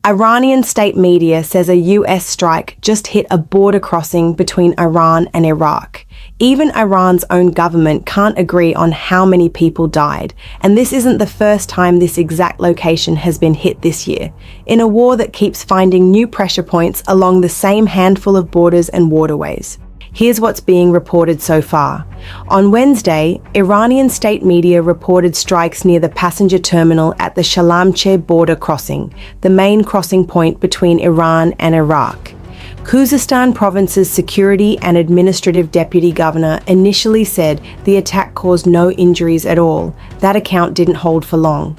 Iranian state media says a US strike just hit a border crossing between Iran and Iraq. Even Iran's own government can't agree on how many people died, and this isn't the first time this exact location has been hit this year, in a war that keeps finding new pressure points along the same handful of borders and waterways. Here's what's being reported so far. On Wednesday, Iranian state media reported strikes near the passenger terminal at the Shalamcheh border crossing, the main crossing point between Iran and Iraq. Khuzestan province's security and administrative deputy governor initially said the attack caused no injuries at all. That account didn't hold for long.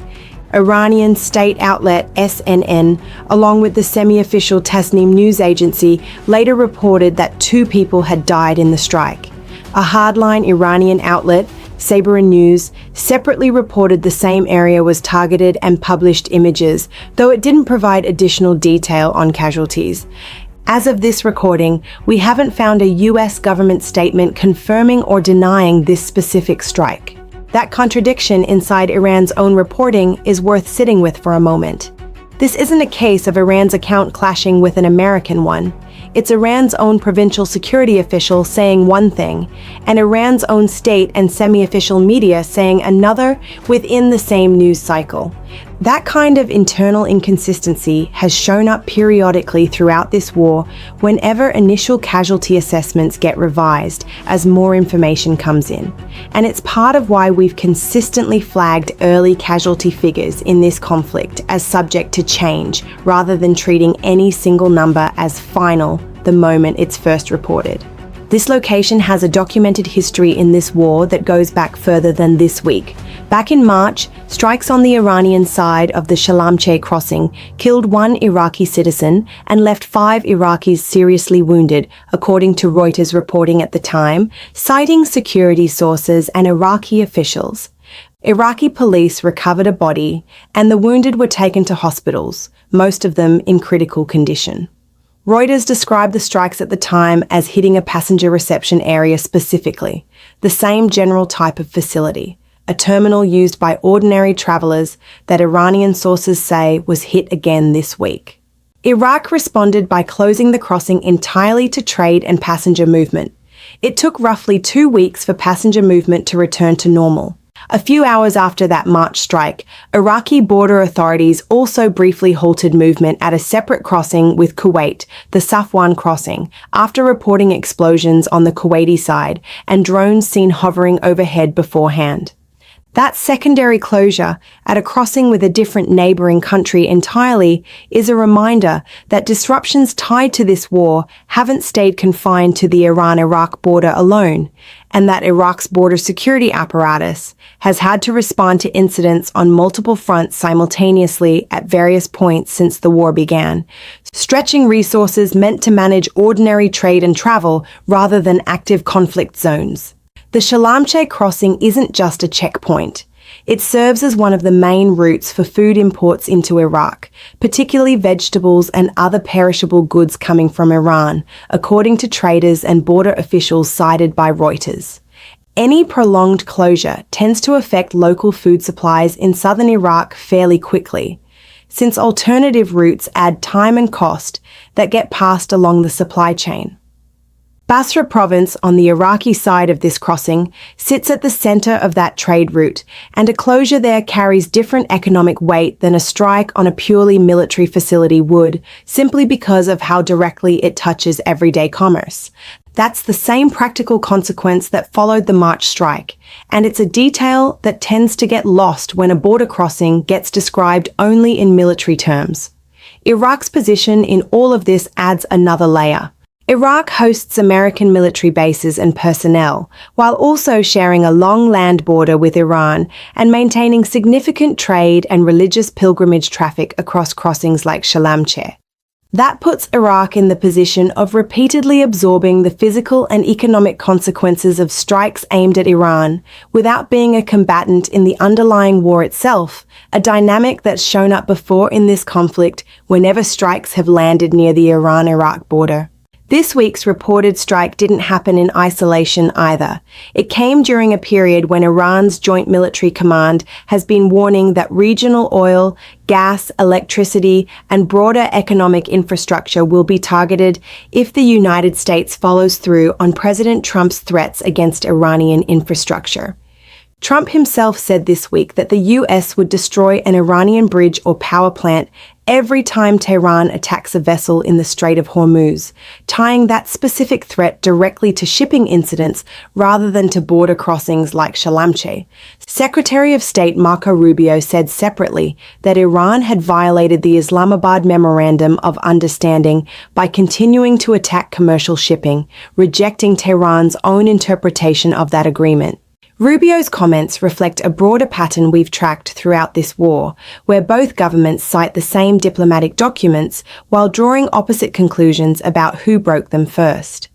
Iranian state outlet SNN, along with the semi-official Tasnim news agency, later reported that 2 people had died in the strike. A hardline Iranian outlet, Sabrin News, separately reported the same area was targeted and published images, though it didn't provide additional detail on casualties. As of this recording, we haven't found a US government statement confirming or denying this specific strike. That contradiction inside Iran's own reporting is worth sitting with for a moment. This isn't a case of Iran's account clashing with an American one. It's Iran's own provincial security official saying one thing, and Iran's own state and semi-official media saying another within the same news cycle. That kind of internal inconsistency has shown up periodically throughout this war whenever initial casualty assessments get revised as more information comes in. And it's part of why we've consistently flagged early casualty figures in this conflict as subject to change, rather than treating any single number as final the moment it's first reported. This location has a documented history in this war that goes back further than this week. Back in March, strikes on the Iranian side of the Shalamcheh crossing killed 1 Iraqi citizen and left 5 Iraqis seriously wounded, according to Reuters reporting at the time, citing security sources and Iraqi officials. Iraqi police recovered a body, and the wounded were taken to hospitals, most of them in critical condition. Reuters described the strikes at the time as hitting a passenger reception area specifically, the same general type of facility, a terminal used by ordinary travelers that Iranian sources say was hit again this week. Iraq responded by closing the crossing entirely to trade and passenger movement. It took roughly 2 weeks for passenger movement to return to normal. A few hours after that March strike, Iraqi border authorities also briefly halted movement at a separate crossing with Kuwait, the Safwan crossing, after reporting explosions on the Kuwaiti side and drones seen hovering overhead beforehand. That secondary closure at a crossing with a different neighboring country entirely is a reminder that disruptions tied to this war haven't stayed confined to the Iran-Iraq border alone, and that Iraq's border security apparatus has had to respond to incidents on multiple fronts simultaneously at various points since the war began, stretching resources meant to manage ordinary trade and travel rather than active conflict zones. The Shalamcheh crossing isn't just a checkpoint. It serves as one of the main routes for food imports into Iraq, particularly vegetables and other perishable goods coming from Iran, according to traders and border officials cited by Reuters. Any prolonged closure tends to affect local food supplies in southern Iraq fairly quickly, since alternative routes add time and cost that get passed along the supply chain. Basra province, on the Iraqi side of this crossing, sits at the center of that trade route, and a closure there carries different economic weight than a strike on a purely military facility would, simply because of how directly it touches everyday commerce. That's the same practical consequence that followed the March strike, and it's a detail that tends to get lost when a border crossing gets described only in military terms. Iraq's position in all of this adds another layer. Iraq hosts American military bases and personnel, while also sharing a long land border with Iran and maintaining significant trade and religious pilgrimage traffic across crossings like Shalamcheh. That puts Iraq in the position of repeatedly absorbing the physical and economic consequences of strikes aimed at Iran without being a combatant in the underlying war itself, a dynamic that's shown up before in this conflict whenever strikes have landed near the Iran-Iraq border. This week's reported strike didn't happen in isolation either. It came during a period when Iran's Joint Military Command has been warning that regional oil, gas, electricity, and broader economic infrastructure will be targeted if the United States follows through on President Trump's threats against Iranian infrastructure. Trump himself said this week that the US would destroy an Iranian bridge or power plant every time Tehran attacks a vessel in the Strait of Hormuz, tying that specific threat directly to shipping incidents rather than to border crossings like Shalamcheh. Secretary of State Marco Rubio said separately that Iran had violated the Islamabad Memorandum of Understanding by continuing to attack commercial shipping, rejecting Tehran's own interpretation of that agreement. Rubio's comments reflect a broader pattern we've tracked throughout this war, where both governments cite the same diplomatic documents while drawing opposite conclusions about who broke them first.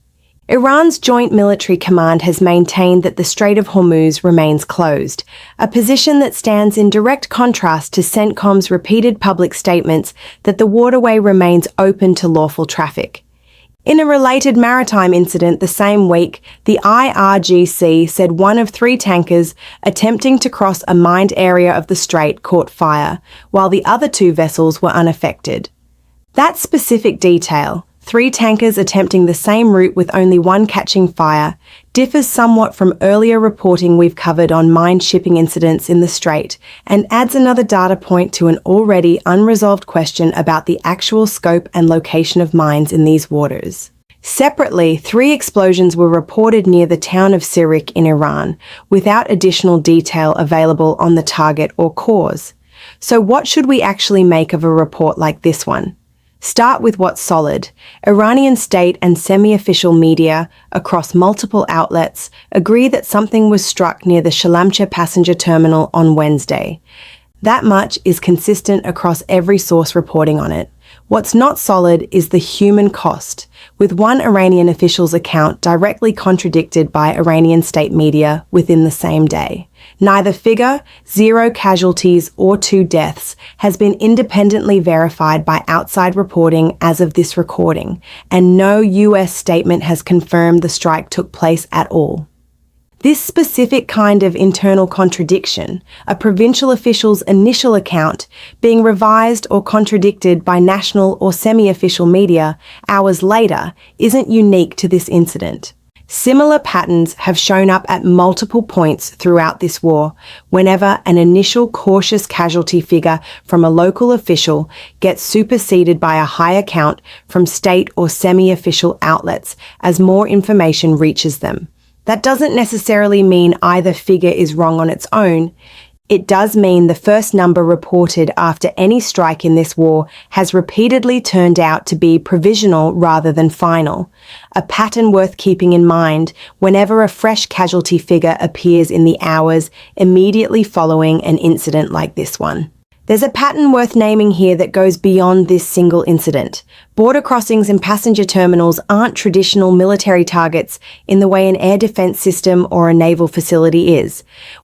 Iran's Joint Military Command has maintained that the Strait of Hormuz remains closed, a position that stands in direct contrast to CENTCOM's repeated public statements that the waterway remains open to lawful traffic. In a related maritime incident the same week, the IRGC said one of 3 tankers attempting to cross a mined area of the strait caught fire, while the other 2 vessels were unaffected. That specific detail, 3 tankers attempting the same route with only one catching fire, differs somewhat from earlier reporting we've covered on mined shipping incidents in the strait and adds another data point to an already unresolved question about the actual scope and location of mines in these waters. Separately, 3 explosions were reported near the town of Sirik in Iran, without additional detail available on the target or cause. So what should we actually make of a report like this one? Start with what's solid. Iranian state and semi-official media, across multiple outlets, agree that something was struck near the Shalamcheh passenger terminal on Wednesday. That much is consistent across every source reporting on it. What's not solid is the human cost, with one Iranian official's account directly contradicted by Iranian state media within the same day. Neither figure, 0 casualties or 2 deaths, has been independently verified by outside reporting as of this recording, and no US statement has confirmed the strike took place at all. This specific kind of internal contradiction, a provincial official's initial account being revised or contradicted by national or semi-official media hours later, isn't unique to this incident. Similar patterns have shown up at multiple points throughout this war, whenever an initial cautious casualty figure from a local official gets superseded by a high account from state or semi-official outlets as more information reaches them. That doesn't necessarily mean either figure is wrong on its own. It does mean the first number reported after any strike in this war has repeatedly turned out to be provisional rather than final, a pattern worth keeping in mind whenever a fresh casualty figure appears in the hours immediately following an incident like this one. There's a pattern worth naming here that goes beyond this single incident. Border crossings and passenger terminals aren't traditional military targets in the way an air defense system or a naval facility is.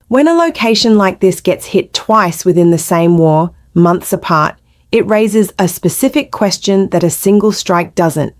When a location like this gets hit twice within the same war, months apart, it raises a specific question that a single strike doesn't.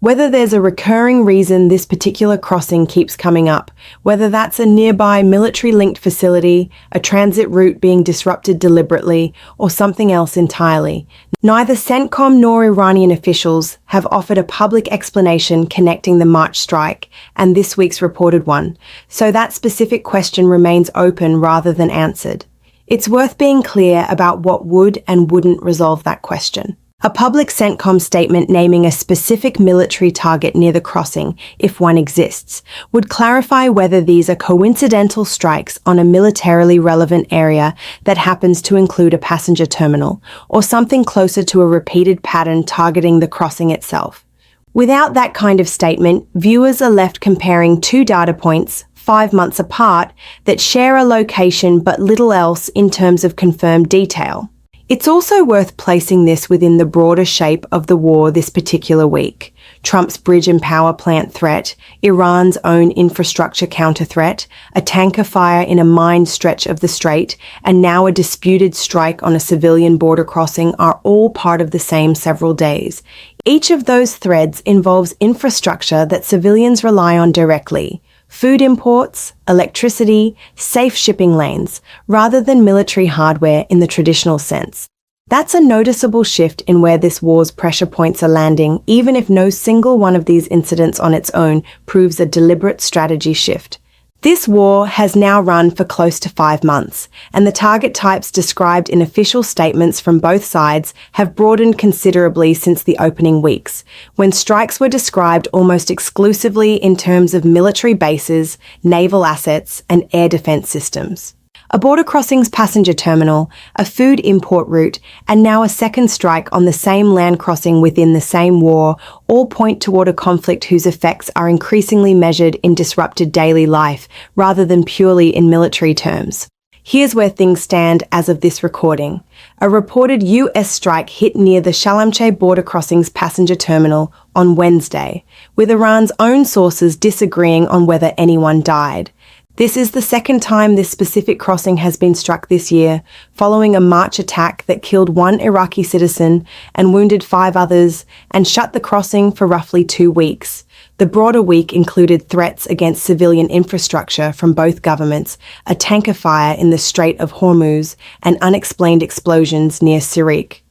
Whether there's a recurring reason this particular crossing keeps coming up, whether that's a nearby military-linked facility, a transit route being disrupted deliberately, or something else entirely, neither CENTCOM nor Iranian officials have offered a public explanation connecting the March strike and this week's reported one, so that specific question remains open rather than answered. It's worth being clear about what would and wouldn't resolve that question. A public CENTCOM statement naming a specific military target near the crossing, if one exists, would clarify whether these are coincidental strikes on a militarily relevant area that happens to include a passenger terminal, or something closer to a repeated pattern targeting the crossing itself. Without that kind of statement, viewers are left comparing 2 data points, 5 months apart, that share a location but little else in terms of confirmed detail. It's also worth placing this within the broader shape of the war this particular week. Trump's bridge and power plant threat, Iran's own infrastructure counter-threat, a tanker fire in a mined stretch of the strait, and now a disputed strike on a civilian border crossing are all part of the same several days. Each of those threads involves infrastructure that civilians rely on directly. Food imports, electricity, safe shipping lanes, rather than military hardware in the traditional sense. That's a noticeable shift in where this war's pressure points are landing, even if no single one of these incidents on its own proves a deliberate strategy shift. This war has now run for close to 5 months, and the target types described in official statements from both sides have broadened considerably since the opening weeks, when strikes were described almost exclusively in terms of military bases, naval assets, and air defense systems. A border crossings passenger terminal, a food import route, and now a second strike on the same land crossing within the same war all point toward a conflict whose effects are increasingly measured in disrupted daily life rather than purely in military terms. Here's where things stand as of this recording. A reported U.S. strike hit near the Shalamcheh border crossings passenger terminal on Wednesday, with Iran's own sources disagreeing on whether anyone died. This is the second time this specific crossing has been struck this year, following a March attack that killed 1 Iraqi citizen and wounded 5 others, and shut the crossing for roughly 2 weeks. The broader week included threats against civilian infrastructure from both governments, a tanker fire in the Strait of Hormuz, and unexplained explosions near Sirik.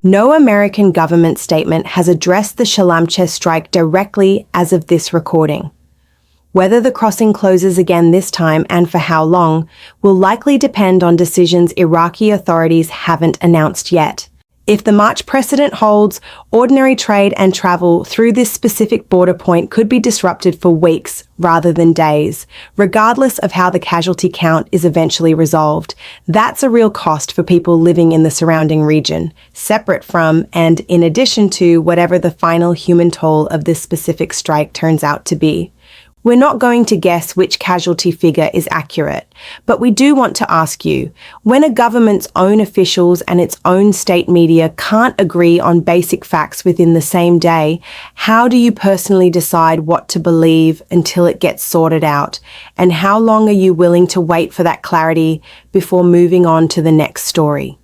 No American government statement has addressed the Shalamcheh strike directly as of this recording. Whether the crossing closes again this time and for how long will likely depend on decisions Iraqi authorities haven't announced yet. If the March precedent holds, ordinary trade and travel through this specific border point could be disrupted for weeks rather than days, regardless of how the casualty count is eventually resolved. That's a real cost for people living in the surrounding region, separate from and in addition to whatever the final human toll of this specific strike turns out to be. We're not going to guess which casualty figure is accurate, but we do want to ask you, when a government's own officials and its own state media can't agree on basic facts within the same day, how do you personally decide what to believe until it gets sorted out? And how long are you willing to wait for that clarity before moving on to the next story?